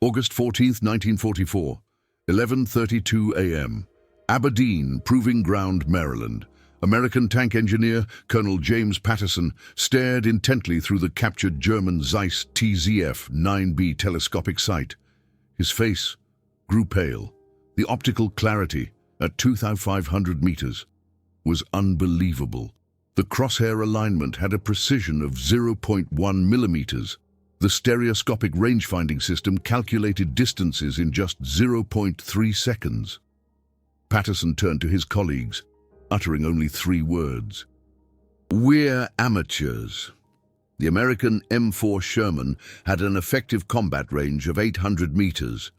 August 14, 1944, 11:32 a.m. Aberdeen Proving Ground, Maryland. American tank engineer Colonel James Patterson stared intently through the captured German Zeiss TZF 9B telescopic sight. His face grew pale. The optical clarity at 2,500 meters was unbelievable. The crosshair alignment had a precision of 0.1 millimeters. The stereoscopic range-finding system calculated distances in just 0.3 seconds. Patterson turned to his colleagues, uttering only 3 words. "We're amateurs." The American M4 Sherman had an effective combat range of 800 meters.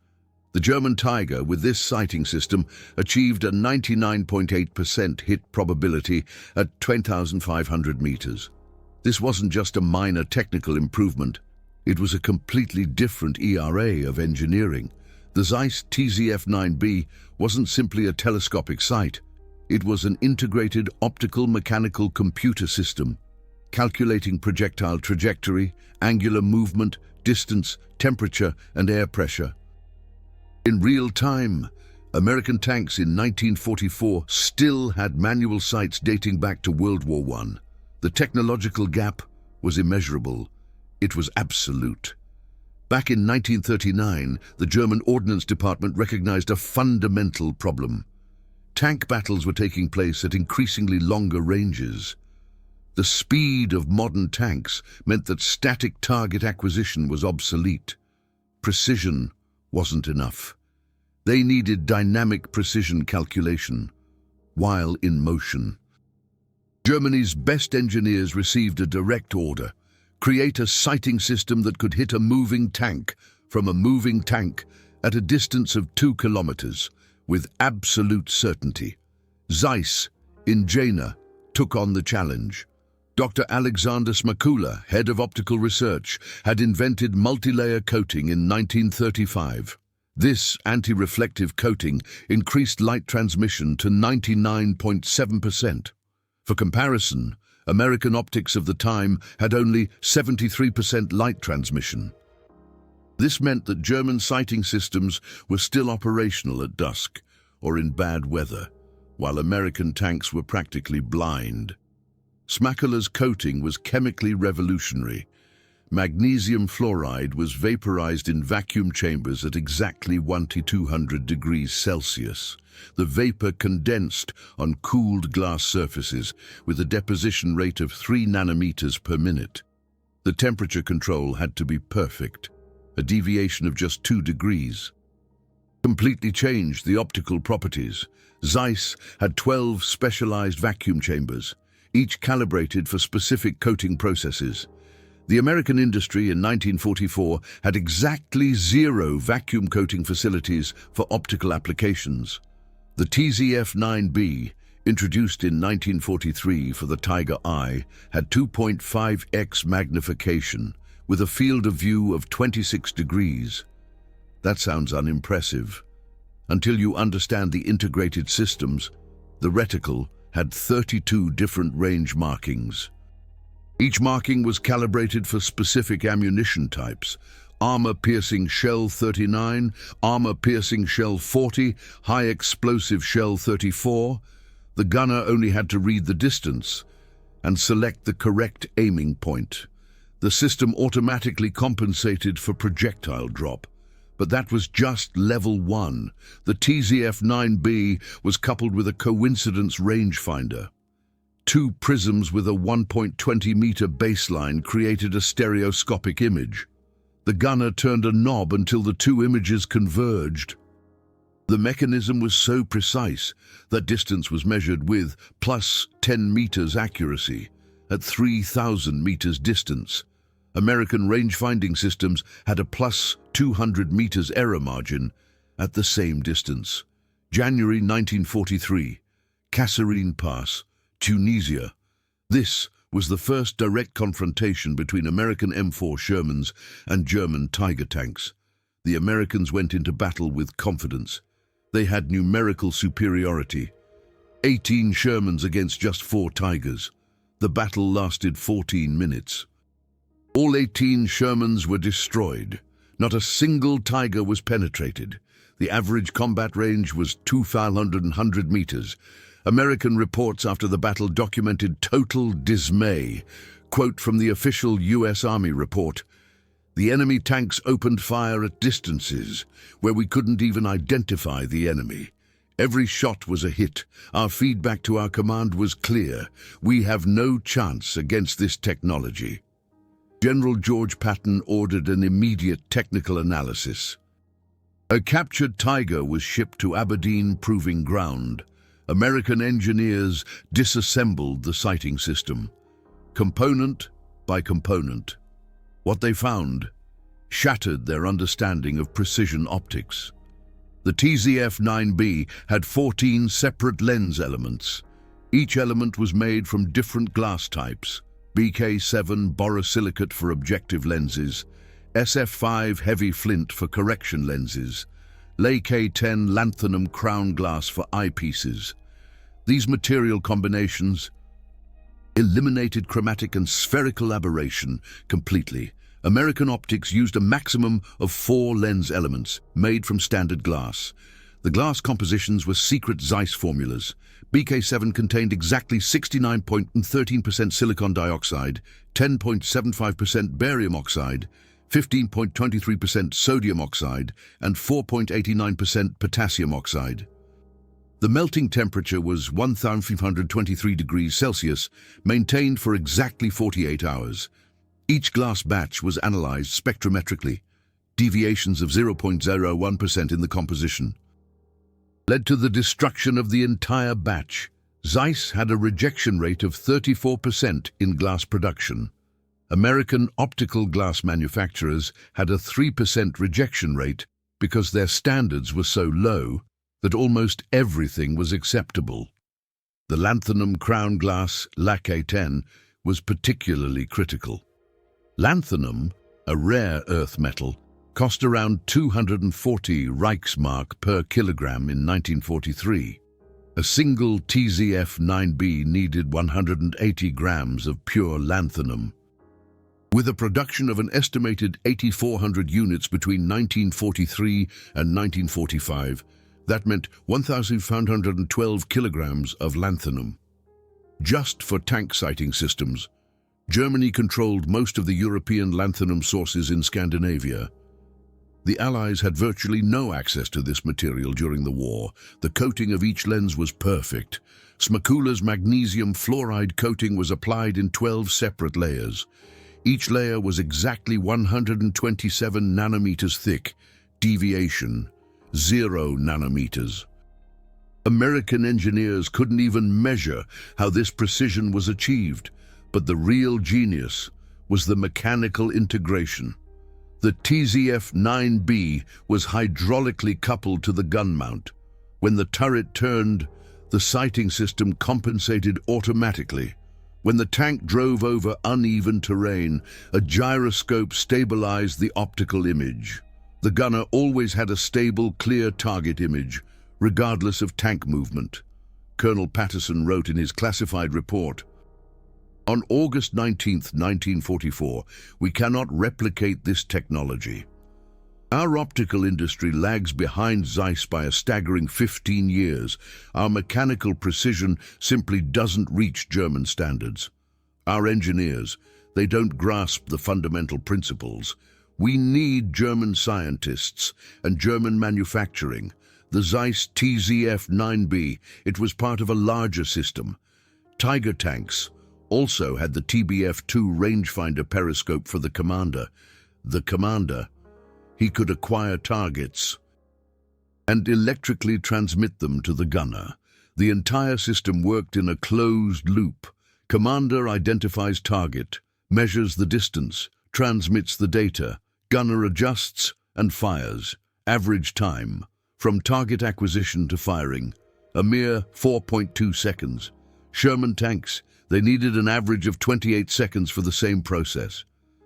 The German Tiger, with this sighting system, achieved a 99.8% hit probability at 10,500 meters. This wasn't just a minor technical improvement. It was a completely different ERA of engineering. The Zeiss TZF 9B wasn't simply a telescopic sight. It was an integrated optical-mechanical computer system, calculating projectile trajectory, angular movement, distance, temperature, and air pressure. In real time, American tanks in 1944 still had manual sights dating back to World War I. The technological gap was immeasurable. It was absolute. Back in 1939, the German Ordnance Department recognized a fundamental problem. Tank battles were taking place at increasingly longer ranges. The speed of modern tanks meant that static target acquisition was obsolete. Precision wasn't enough. They needed dynamic precision calculation while in motion. Germany's best engineers received a direct order: create a sighting system that could hit a moving tank from a moving tank at a distance of 2 kilometers with absolute certainty. Zeiss, in Jena, took on the challenge. Dr. Alexander Smakula, head of optical research, had invented multilayer coating in 1935. This anti-reflective coating increased light transmission to 99.7%. For comparison, American optics of the time had only 73% light transmission. This meant that German sighting systems were still operational at dusk or in bad weather, while American tanks were practically blind. Smakula's coating was chemically revolutionary. Magnesium fluoride was vaporized in vacuum chambers at exactly 1,200 degrees Celsius. The vapor condensed on cooled glass surfaces with a deposition rate of 3 nanometers per minute. The temperature control had to be perfect. A deviation of just 2 degrees completely changed the optical properties. Zeiss had 12 specialized vacuum chambers, each calibrated for specific coating processes. The American industry in 1944 had exactly 0 vacuum coating facilities for optical applications. The TZF 9B, introduced in 1943 for the Tiger Eye, had 2.5x magnification, with a field of view of 26 degrees. That sounds unimpressive. Until you understand the integrated systems, the reticle had 32 different range markings. Each marking was calibrated for specific ammunition types: armor-piercing shell 39, armor-piercing shell 40, high-explosive shell 34. The gunner only had to read the distance and select the correct aiming point. The system automatically compensated for projectile drop. But that was just level 1. The TZF 9B was coupled with a coincidence rangefinder. 2 prisms with a 1.20-meter baseline created a stereoscopic image. The gunner turned a knob until the 2 images converged. The mechanism was so precise that distance was measured with plus 10 meters accuracy at 3,000 meters distance. American range-finding systems had a plus 200 meters error margin at the same distance. January 1943, Kasserine Pass, Tunisia. This was the first direct confrontation between American M4 Shermans and German Tiger tanks. The Americans went into battle with confidence. They had numerical superiority. 18 Shermans against just 4 Tigers. The battle lasted 14 minutes. All 18 Shermans were destroyed. Not a single Tiger was penetrated. The average combat range was 2,100 meters. American reports after the battle documented total dismay. Quote from the official U.S. Army report, "The enemy tanks opened fire at distances where we couldn't even identify the enemy. Every shot was a hit. Our feedback to our command was clear. We have no chance against this technology." General George Patton ordered an immediate technical analysis. A captured Tiger was shipped to Aberdeen Proving Ground. American engineers disassembled the sighting system, component by component. What they found shattered their understanding of precision optics. The TZF-9B had 14 separate lens elements. Each element was made from different glass types: BK7 borosilicate for objective lenses, SF5 heavy flint for correction lenses, LK10 lanthanum crown glass for eyepieces. These material combinations eliminated chromatic and spherical aberration completely. American optics used a maximum of 4 lens elements made from standard glass. The glass compositions were secret Zeiss formulas. BK7 contained exactly 69.13% silicon dioxide, 10.75% barium oxide, 15.23% sodium oxide, and 4.89% potassium oxide. The melting temperature was 1,523 degrees Celsius, maintained for exactly 48 hours. Each glass batch was analyzed spectrometrically. Deviations of 0.01% in the composition led to the destruction of the entire batch. Zeiss had a rejection rate of 34% in glass production. American optical glass manufacturers had a 3% rejection rate because their standards were so low that almost everything was acceptable. The lanthanum crown glass, LK10, was particularly critical. Lanthanum, a rare earth metal, cost around 240 Reichsmark per kilogram in 1943. A single TZF-9B needed 180 grams of pure lanthanum. With a production of an estimated 8,400 units between 1943 and 1945, that meant 1,512 kilograms of lanthanum. Just for tank sighting systems, Germany controlled most of the European lanthanum sources in Scandinavia. The Allies had virtually no access to this material during the war. The coating of each lens was perfect. Smokula's magnesium fluoride coating was applied in 12 separate layers. Each layer was exactly 127 nanometers thick. Deviation, 0 nanometers. American engineers couldn't even measure how this precision was achieved, but the real genius was the mechanical integration. The TZF-9B was hydraulically coupled to the gun mount. When the turret turned, the sighting system compensated automatically. When the tank drove over uneven terrain, a gyroscope stabilized the optical image. The gunner always had a stable, clear target image, regardless of tank movement. Colonel Patterson wrote in his classified report, "On August 19, 1944, we cannot replicate this technology. Our optical industry lags behind Zeiss by a staggering 15 years. Our mechanical precision simply doesn't reach German standards. Our engineers, they don't grasp the fundamental principles. We need German scientists and German manufacturing. The Zeiss TZF-9B, it was part of a larger system. Tiger tanks also had the TBF-2 rangefinder periscope for the commander. The commander, he could acquire targets and electrically transmit them to the gunner. The entire system worked in a closed loop. Commander identifies target, measures the distance, transmits the data. Gunner adjusts and fires. Average time from target acquisition to firing, a mere 4.2 seconds. Sherman tanks, they needed an average of 28 seconds for the same process.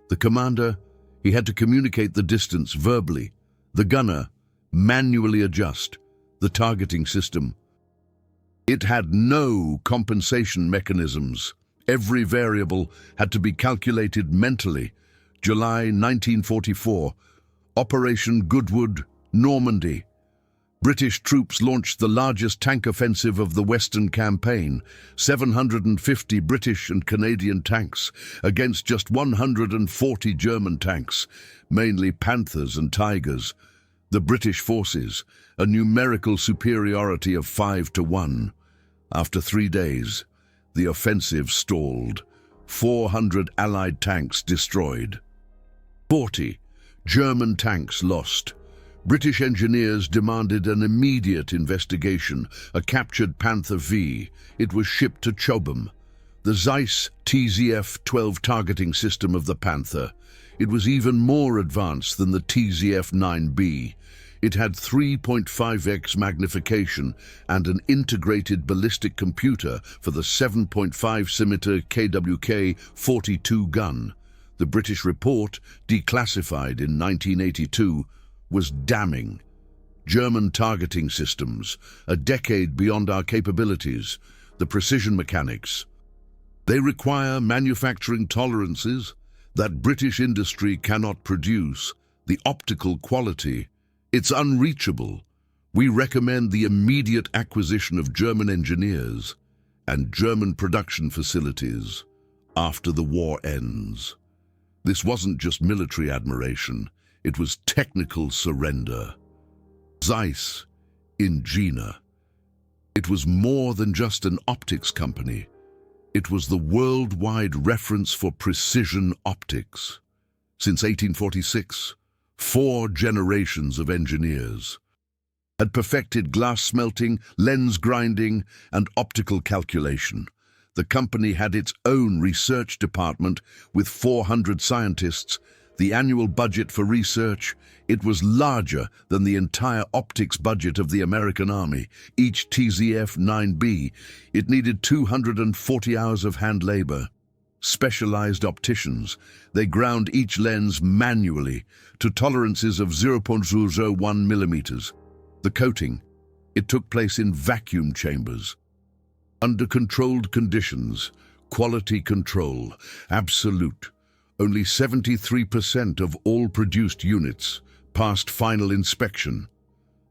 The commander, he had to communicate the distance verbally. The gunner, manually adjust the targeting system. It had no compensation mechanisms. Every variable had to be calculated mentally. July 1944, Operation Goodwood, Normandy. British troops launched the largest tank offensive of the Western Campaign, 750 British and Canadian tanks against just 140 German tanks, mainly Panthers and Tigers. The British forces, a numerical superiority of 5-1. After 3 days, the offensive stalled. 400 Allied tanks destroyed. 40 German tanks lost. British engineers demanded an immediate investigation. A captured Panther V. It was shipped to Chobham. The Zeiss TZF 12 targeting system of the Panther. It was even more advanced than the TZF 9B. It had 3.5x magnification and an integrated ballistic computer for the 7.5mm KWK-42 gun. The British report, declassified in 1982, was damning. German targeting systems, a decade beyond our capabilities, the precision mechanics. They require manufacturing tolerances that British industry cannot produce, the optical quality. It's unreachable. We recommend the immediate acquisition of German engineers and German production facilities after the war ends. This wasn't just military admiration. It was technical surrender. Zeiss, in Jena. It was more than just an optics company. It was the worldwide reference for precision optics. Since 1846, 4 generations of engineers had perfected glass smelting, lens grinding, and optical calculation. The company had its own research department with 400 scientists. The annual budget for research, it was larger than the entire optics budget of the American Army. Each TZF 9B, it needed 240 hours of hand labor. Specialized opticians, they ground each lens manually to tolerances of 0.001 millimeters. The coating, it took place in vacuum chambers. Under controlled conditions, quality control, absolute. Only 73% of all produced units passed final inspection.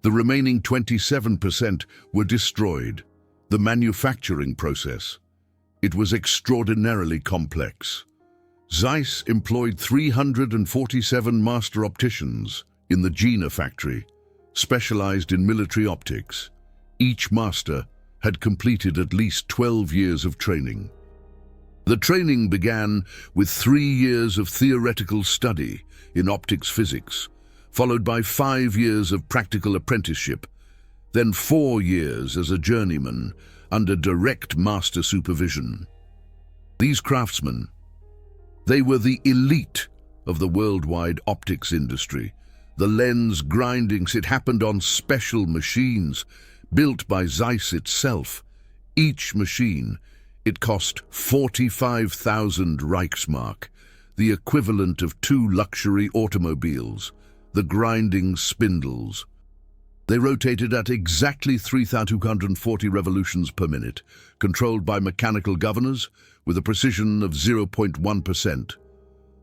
The remaining 27% were destroyed. The manufacturing process, it was extraordinarily complex. Zeiss employed 347 master opticians in the Jena factory, specialized in military optics. Each master had completed at least 12 years of training. The training began with 3 years of theoretical study in optics physics, followed by 5 years of practical apprenticeship, then 4 years as a journeyman under direct master supervision. These craftsmen, they were the elite of the worldwide optics industry. The lens grindings, it happened on special machines built by Zeiss itself. Each machine, it cost 45,000 Reichsmark, the equivalent of 2 luxury automobiles. The grinding spindles, they rotated at exactly 3,240 revolutions per minute, controlled by mechanical governors with a precision of 0.1%.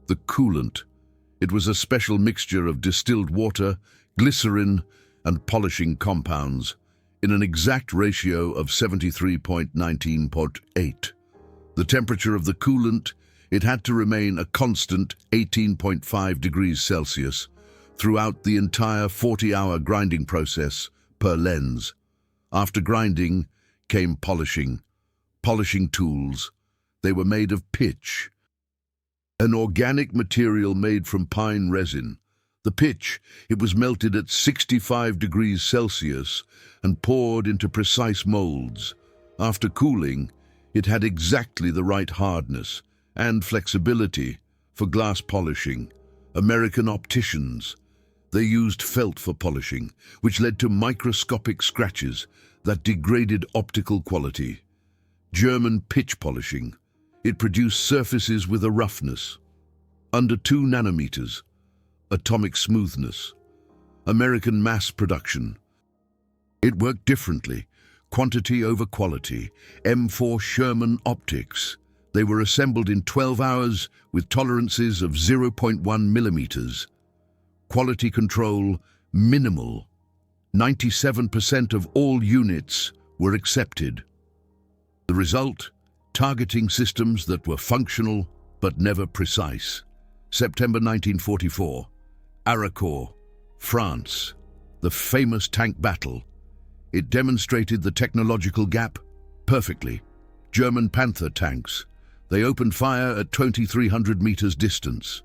The coolant, it was a special mixture of distilled water, glycerin, and polishing compounds, in an exact ratio of 73.19.8. The temperature of the coolant, it had to remain a constant 18.5 degrees Celsius throughout the entire 40-hour grinding process per lens. After grinding came polishing. Polishing tools, they were made of pitch, an organic material made from pine resin. The pitch, it was melted at 65 degrees Celsius and poured into precise molds. After cooling, it had exactly the right hardness and flexibility for glass polishing. American opticians, they used felt for polishing, which led to microscopic scratches that degraded optical quality. German pitch polishing, it produced surfaces with a roughness under 2 nanometers. Atomic smoothness. American mass production, it worked differently. Quantity over quality. M4 Sherman optics. They were assembled in 12 hours with tolerances of 0.1 millimeters. Quality control minimal. 97% of all units were accepted. The result? Targeting systems that were functional but never precise. September 1944. Aracourt, France. The famous tank battle. It demonstrated the technological gap perfectly. German Panther tanks. They opened fire at 2,300 meters distance.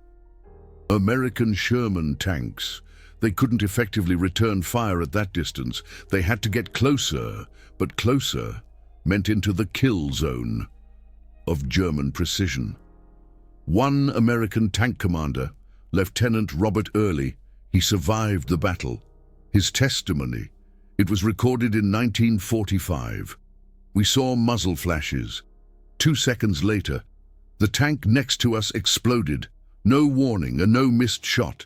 American Sherman tanks. They couldn't effectively return fire at that distance. They had to get closer, but closer meant into the kill zone of German precision. One American tank commander, Lieutenant Robert Early, he survived the battle. His testimony, it was recorded in 1945. We saw muzzle flashes. 2 seconds later, the tank next to us exploded. No warning and no missed shot.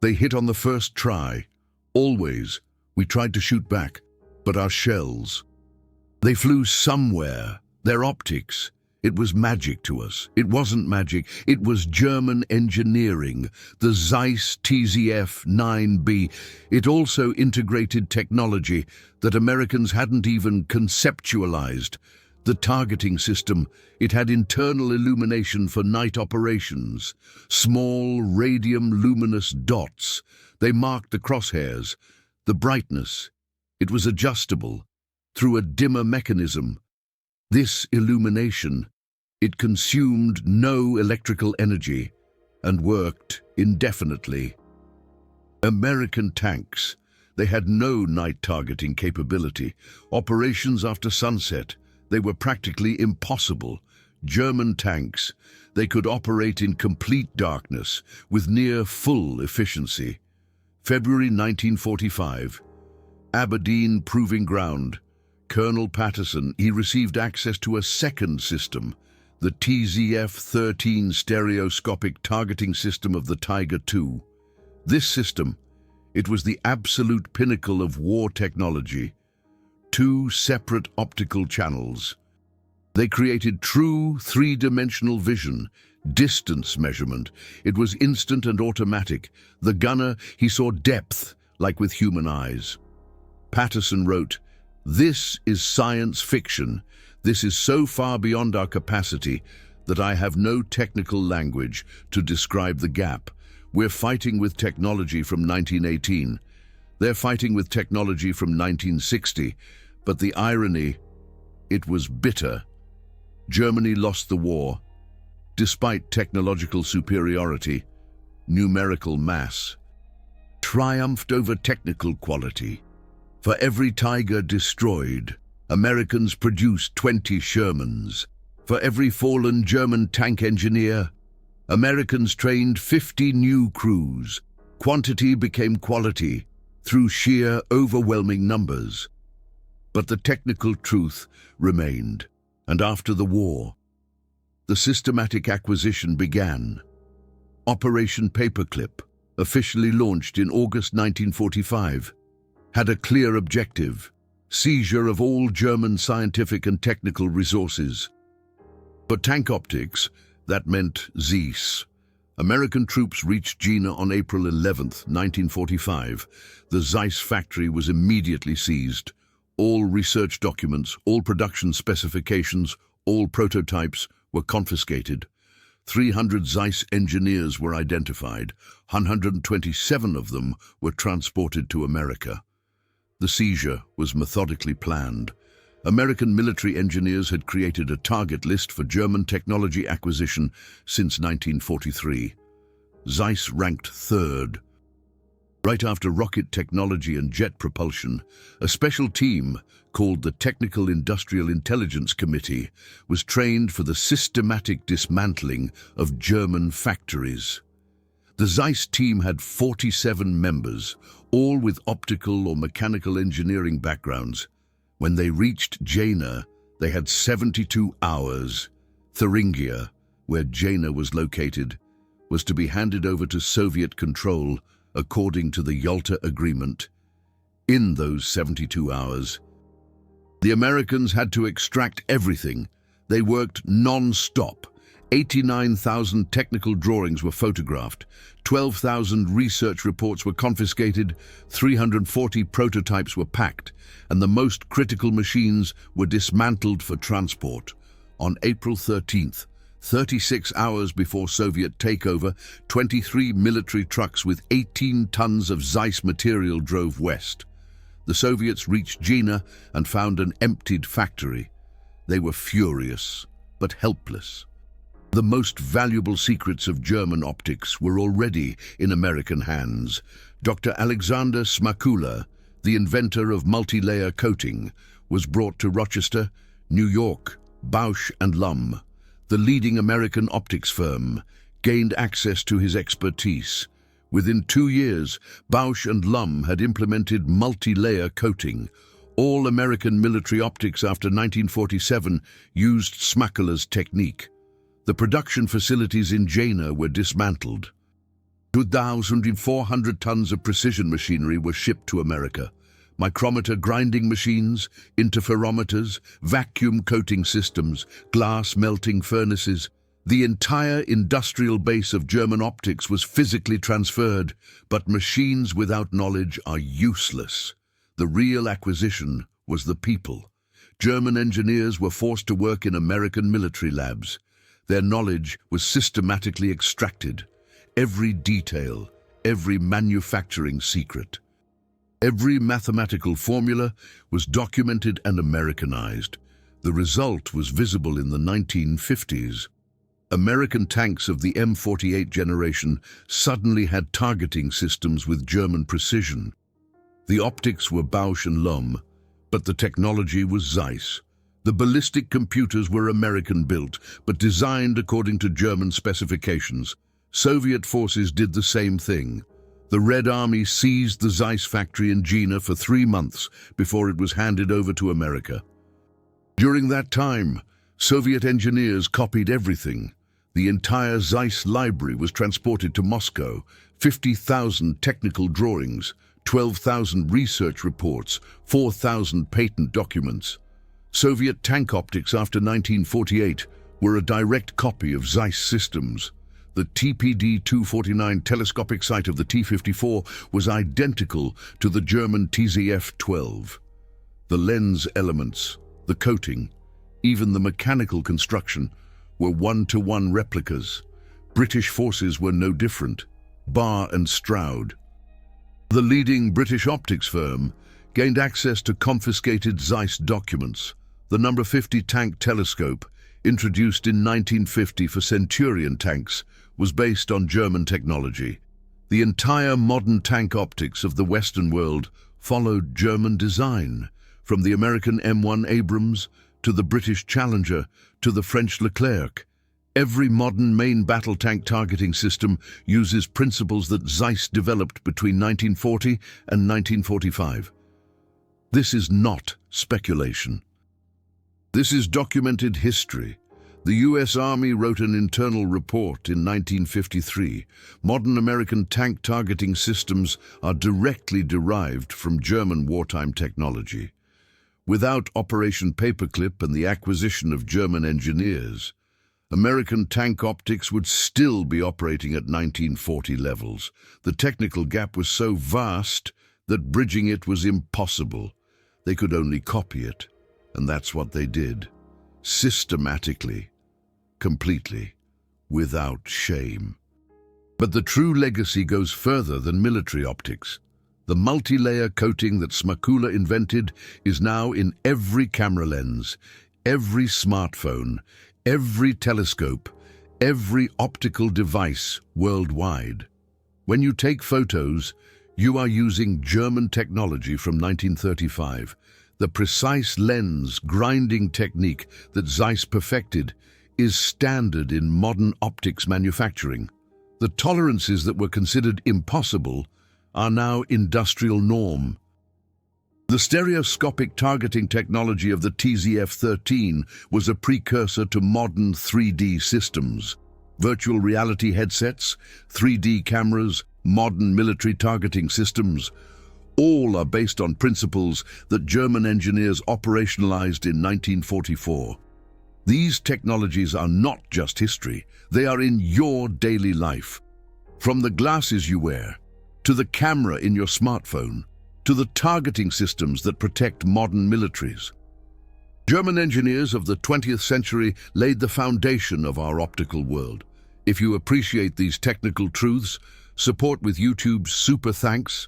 They hit on the first try. Always, we tried to shoot back, but our shells, they flew somewhere. Their optics, it was magic to us. It wasn't magic, it was German engineering, the Zeiss TZF 9B. It also integrated technology that Americans hadn't even conceptualized. The targeting system, it had internal illumination for night operations. Small radium luminous dots. They marked the crosshairs. The brightness, it was adjustable through a dimmer mechanism. This illumination, it consumed no electrical energy and worked indefinitely. American tanks, they had no night targeting capability. Operations after sunset, they were practically impossible. German tanks, they could operate in complete darkness with near full efficiency. February 1945, Aberdeen Proving Ground. Colonel Patterson, he received access to a second system, the TZF-13 stereoscopic targeting system of the Tiger II. This system, it was the absolute pinnacle of war technology. 2 separate optical channels. They created true three-dimensional vision, distance measurement. It was instant and automatic. The gunner, he saw depth like with human eyes. Patterson wrote, "This is science fiction. This is so far beyond our capacity that I have no technical language to describe the gap. We're fighting with technology from 1918. They're fighting with technology from 1960. But the irony, it was bitter. Germany lost the war. Despite technological superiority, numerical mass triumphed over technical quality. For every Tiger destroyed, Americans produced 20 Shermans. For every fallen German tank engineer, Americans trained 50 new crews. Quantity became quality through sheer overwhelming numbers. But the technical truth remained, and after the war, the systematic acquisition began. Operation Paperclip, officially launched in August 1945, had a clear objective: seizure of all German scientific and technical resources. For tank optics, that meant Zeiss. American troops reached Jena on April 11, 1945. The Zeiss factory was immediately seized. All research documents, all production specifications, all prototypes were confiscated. 300 Zeiss engineers were identified. 127 of them were transported to America. The seizure was methodically planned. American military engineers had created a target list for German technology acquisition since 1943. Zeiss ranked third. Right after rocket technology and jet propulsion, a special team called the Technical Industrial Intelligence Committee was trained for the systematic dismantling of German factories. The Zeiss team had 47 members, all with optical or mechanical engineering backgrounds. When they reached Jena, they had 72 hours. Thuringia, where Jena was located, was to be handed over to Soviet control according to the Yalta Agreement. In those 72 hours, the Americans had to extract everything. They worked non-stop. 89,000 technical drawings were photographed, 12,000 research reports were confiscated, 340 prototypes were packed, and the most critical machines were dismantled for transport. On April 13th, 36 hours before Soviet takeover, 23 military trucks with 18 tons of Zeiss material drove west. The Soviets reached Jena and found an emptied factory. They were furious, but helpless. The most valuable secrets of German optics were already in American hands. Dr. Alexander Smakula, the inventor of multi-layer coating, was brought to Rochester, New York. Bausch and Lomb, the leading American optics firm, gained access to his expertise. Within 2 years, Bausch and Lomb had implemented multi-layer coating. All American military optics after 1947 used Smakula's technique. The production facilities in Jena were dismantled. 2,400 tons of precision machinery were shipped to America. Micrometer grinding machines, interferometers, vacuum coating systems, glass melting furnaces. The entire industrial base of German optics was physically transferred, but machines without knowledge are useless. The real acquisition was the people. German engineers were forced to work in American military labs. Their knowledge was systematically extracted. Every detail, every manufacturing secret. Every mathematical formula was documented and Americanized. The result was visible in the 1950s. American tanks of the M48 generation suddenly had targeting systems with German precision. The optics were Bausch and Lomb, but the technology was Zeiss. The ballistic computers were American-built, but designed according to German specifications. Soviet forces did the same thing. The Red Army seized the Zeiss factory in Jena for 3 months before it was handed over to America. During that time, Soviet engineers copied everything. The entire Zeiss library was transported to Moscow, 50,000 technical drawings, 12,000 research reports, 4,000 patent documents. Soviet tank optics after 1948 were a direct copy of Zeiss systems. The TPD-249 telescopic sight of the T-54 was identical to the German TZF-12. The lens elements, the coating, even the mechanical construction were one-to-one replicas. British forces were no different. Barr and Stroud, the leading British optics firm, gained access to confiscated Zeiss documents. The No. 50 tank telescope, introduced in 1950 for Centurion tanks, was based on German technology. The entire modern tank optics of the Western world followed German design, from the American M1 Abrams to the British Challenger to the French Leclerc. Every modern main battle tank targeting system uses principles that Zeiss developed between 1940 and 1945. This is not speculation. This is documented history. The U.S. Army wrote an internal report in 1953. Modern American tank targeting systems are directly derived from German wartime technology. Without Operation Paperclip and the acquisition of German engineers, American tank optics would still be operating at 1940 levels. The technical gap was so vast that bridging it was impossible. They could only copy it, and that's what they did. Systematically. Completely, without shame. But the true legacy goes further than military optics. The multi-layer coating that Smakula invented is now in every camera lens, every smartphone, every telescope, every optical device worldwide. When you take photos, you are using German technology from 1935. The precise lens grinding technique that Zeiss perfected is standard in modern optics manufacturing. The tolerances that were considered impossible are now industrial norm. The stereoscopic targeting technology of the TZF-13 was a precursor to modern 3D systems. Virtual reality headsets, 3D cameras, modern military targeting systems, all are based on principles that German engineers operationalized in 1944. These technologies are not just history, they are in your daily life. From the glasses you wear, to the camera in your smartphone, to the targeting systems that protect modern militaries. German engineers of the 20th century laid the foundation of our optical world. If you appreciate these technical truths, support with YouTube's Super Thanks.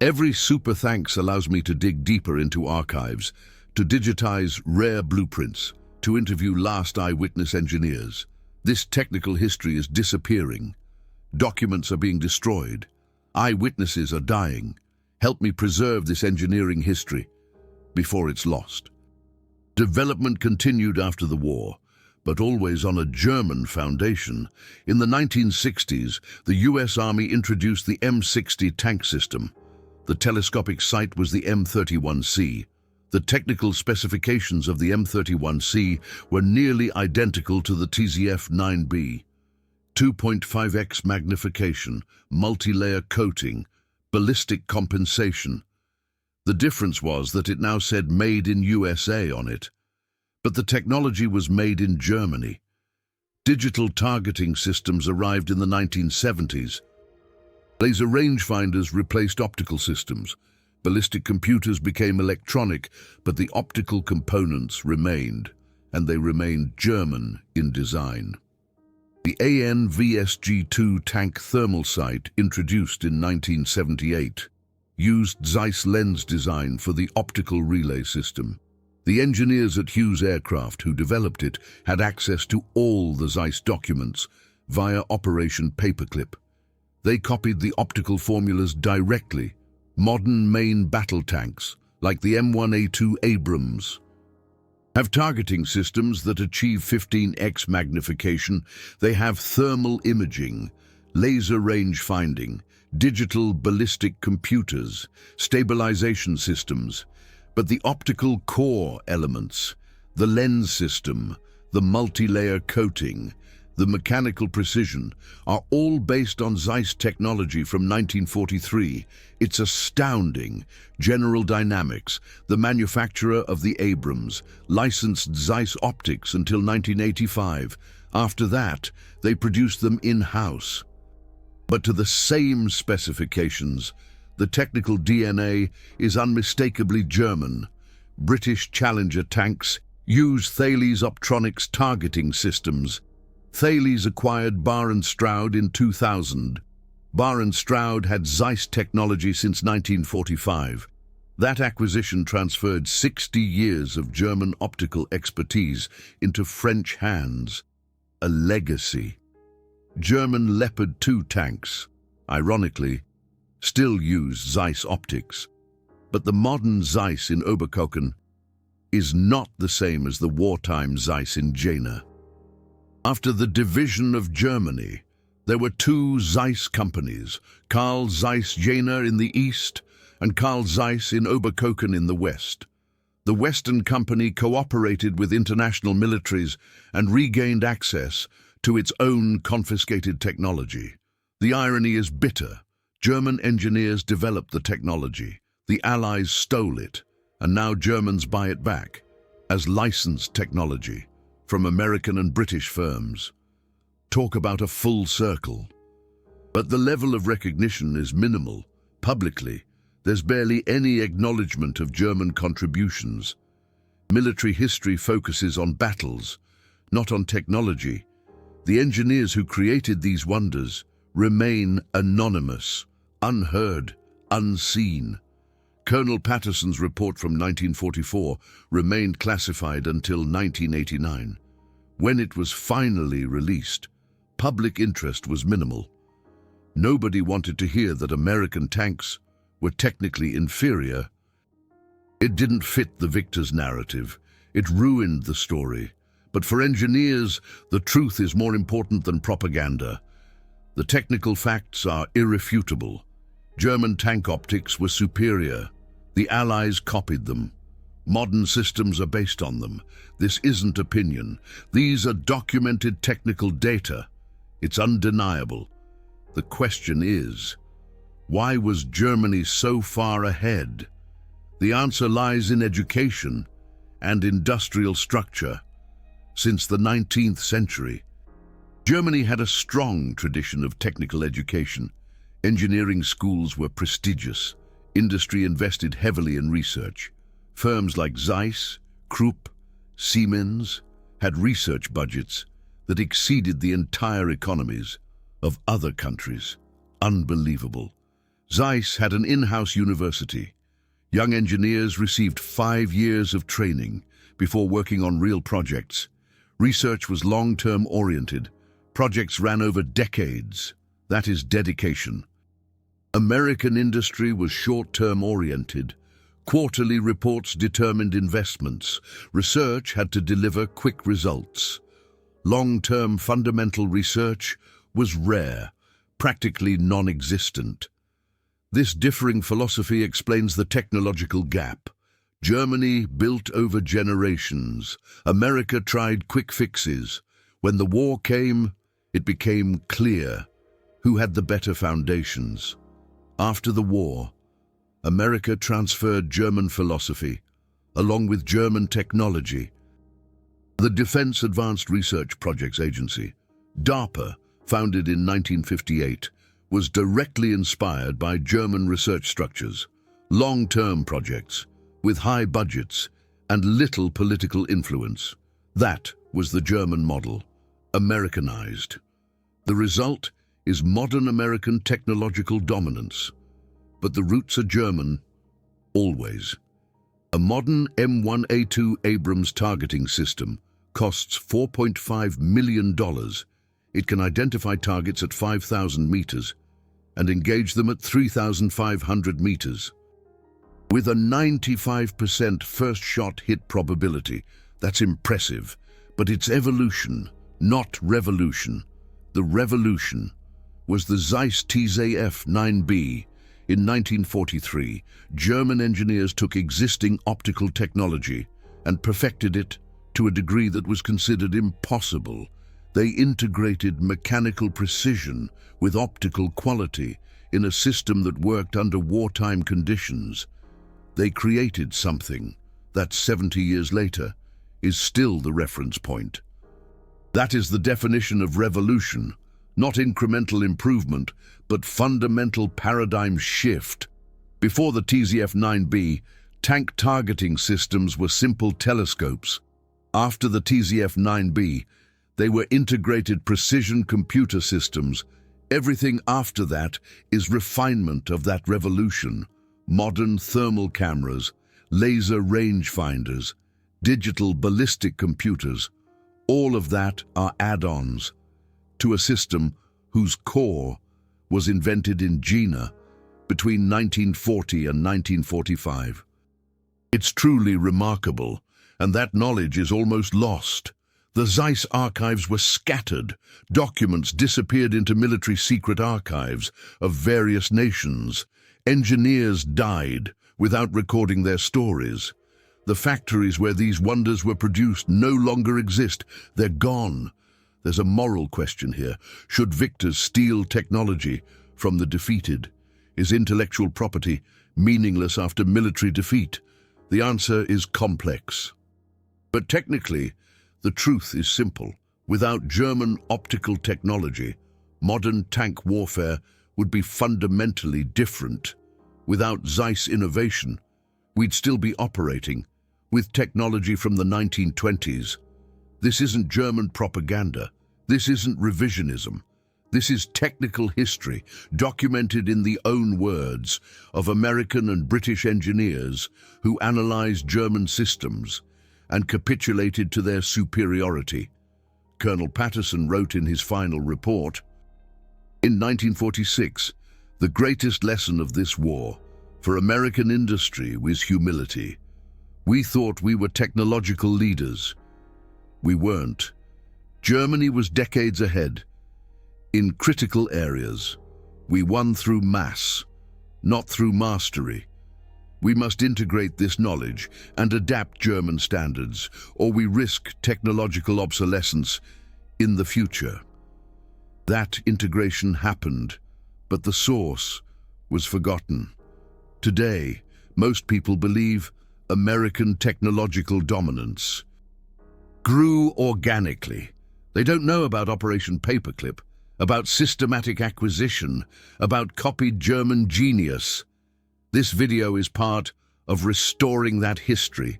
Every Super Thanks allows me to dig deeper into archives, to digitize rare blueprints, to interview last eyewitness engineers. This technical history is disappearing. Documents are being destroyed. Eyewitnesses are dying. Help me preserve this engineering history before it's lost. Development continued after the war, but always on a German foundation. In the 1960s, the US Army introduced the M60 tank system. The telescopic sight was the M31C. The technical specifications of the M31C were nearly identical to the TZF 9B. 2.5x magnification, multi-layer coating, ballistic compensation. The difference was that it now said "Made in USA" on it. But the technology was made in Germany. Digital targeting systems arrived in the 1970s. Laser rangefinders replaced optical systems. Ballistic computers became electronic, but the optical components remained, and they remained German in design. The AN/VSG-2 tank thermal sight, introduced in 1978, used Zeiss lens design for the optical relay system. The engineers at Hughes Aircraft who developed it had access to all the Zeiss documents via Operation Paperclip. They copied the optical formulas directly. Modern main battle tanks, like the M1A2 Abrams, have targeting systems that achieve 15x magnification. They have thermal imaging, laser range finding, digital ballistic computers, stabilization systems. But the optical core elements, the lens system, the multi-layer coating, the mechanical precision, are all based on Zeiss technology from 1943. It's astounding. General Dynamics, the manufacturer of the Abrams, licensed Zeiss optics until 1985. After that, they produced them in-house. But to the same specifications, the technical DNA is unmistakably German. British Challenger tanks use Thales Optronics targeting systems. Thales acquired Barr and Stroud in 2000. Barr and Stroud had Zeiss technology since 1945. That acquisition transferred 60 years of German optical expertise into French hands. A legacy. German Leopard 2 tanks, ironically, still use Zeiss optics. But the modern Zeiss in Oberkochen is not the same as the wartime Zeiss in Jena. After the division of Germany, there were two Zeiss companies, Carl Zeiss Jena in the east and Carl Zeiss in Oberkochen in the west. The Western company cooperated with international militaries and regained access to its own confiscated technology. The irony is bitter. German engineers developed the technology. The Allies stole it, and now Germans buy it back as licensed technology from American and British firms. Talk about a full circle. But the level of recognition is minimal. Publicly, there's barely any acknowledgement of German contributions. Military history focuses on battles, not on technology. The engineers who created these wonders remain anonymous, unheard, unseen. Colonel Patterson's report from 1944 remained classified until 1989. When it was finally released, public interest was minimal. Nobody wanted to hear that American tanks were technically inferior. It didn't fit the victor's narrative. It ruined the story. But for engineers, the truth is more important than propaganda. The technical facts are irrefutable. German tank optics were superior. The Allies copied them. Modern systems are based on them. This isn't opinion. These are documented technical data. It's undeniable. The question is, why was Germany so far ahead? The answer lies in education and industrial structure. since the 19th century. Germany had a strong tradition of technical education. Engineering schools were prestigious. Industry invested heavily in research. Firms like Zeiss, Krupp, Siemens had research budgets that exceeded the entire economies of other countries. Unbelievable. Zeiss had an in-house university. Young engineers received 5 years of training before working on real projects. Research was long-term oriented. Projects ran over decades. That is dedication. American industry was short-term oriented. Quarterly reports determined investments. Research had to deliver quick results. Long-term fundamental research was rare, practically non-existent. This differing philosophy explains the technological gap. Germany built over generations. America tried quick fixes. When the war came, it became clear who had the better foundations. After the war, America transferred German philosophy, along with German technology. The Defense Advanced Research Projects Agency, DARPA, founded in 1958, was directly inspired by German research structures, long-term projects, with high budgets and little political influence. That was the German model, Americanized. The result is modern American technological dominance. But the roots are German, always. A modern M1A2 Abrams targeting system costs $4.5 million. It can identify targets at 5,000 meters and engage them at 3,500 meters. With a 95% first shot hit probability, that's impressive, but it's evolution, not revolution. The revolution was the Zeiss TZF 9B. In 1943, German engineers took existing optical technology and perfected it to a degree that was considered impossible. They integrated mechanical precision with optical quality in a system that worked under wartime conditions. They created something that 70 years later is still the reference point. That is the definition of revolution, not incremental improvement, but fundamental paradigm shift. Before the TZF-9B, tank targeting systems were simple telescopes. After the TZF-9B, they were integrated precision computer systems. Everything after that is refinement of that revolution. Modern thermal cameras, laser rangefinders, digital ballistic computers, all of that are add-ons to a system whose core was invented in Jena between 1940 and 1945. It's truly remarkable, and that knowledge is almost lost. The Zeiss archives were scattered. Documents disappeared into military secret archives of various nations. Engineers died without recording their stories. The factories where these wonders were produced no longer exist. They're gone. There's a moral question here. Should victors steal technology from the defeated? Is intellectual property meaningless after military defeat? The answer is complex. But technically, the truth is simple. Without German optical technology, modern tank warfare would be fundamentally different. Without Zeiss innovation, we'd still be operating with technology from the 1920s. This isn't German propaganda. This isn't revisionism. This is technical history, documented in the own words of American and British engineers who analyzed German systems and capitulated to their superiority. Colonel Patterson wrote in his final report, in 1946, the greatest lesson of this war for American industry was humility. We thought we were technological leaders. We weren't. Germany was decades ahead. In critical areas, we won through mass, not through mastery. We must integrate this knowledge and adapt German standards, or we risk technological obsolescence in the future. That integration happened, but the source was forgotten. Today, most people believe American technological dominance. grew organically. They don't know about Operation Paperclip, about systematic acquisition, about copied German genius. This video is part of restoring that history,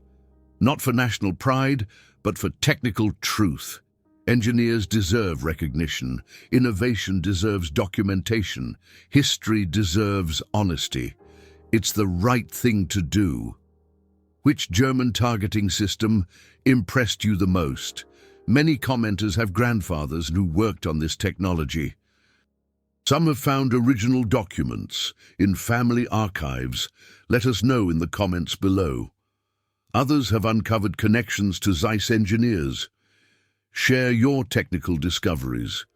not for national pride, but for technical truth. Engineers deserve recognition, innovation deserves documentation, history deserves honesty. It's the right thing to do. Which German targeting system impressed you the most? Many commenters have grandfathers who worked on this technology. Some have found original documents in family archives. Let us know in the comments below. Others have uncovered connections to Zeiss engineers. Share your technical discoveries.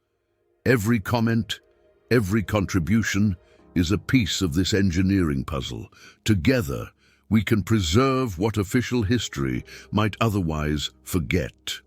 Every comment, every contribution is a piece of this engineering puzzle. Together, we can preserve what official history might otherwise forget.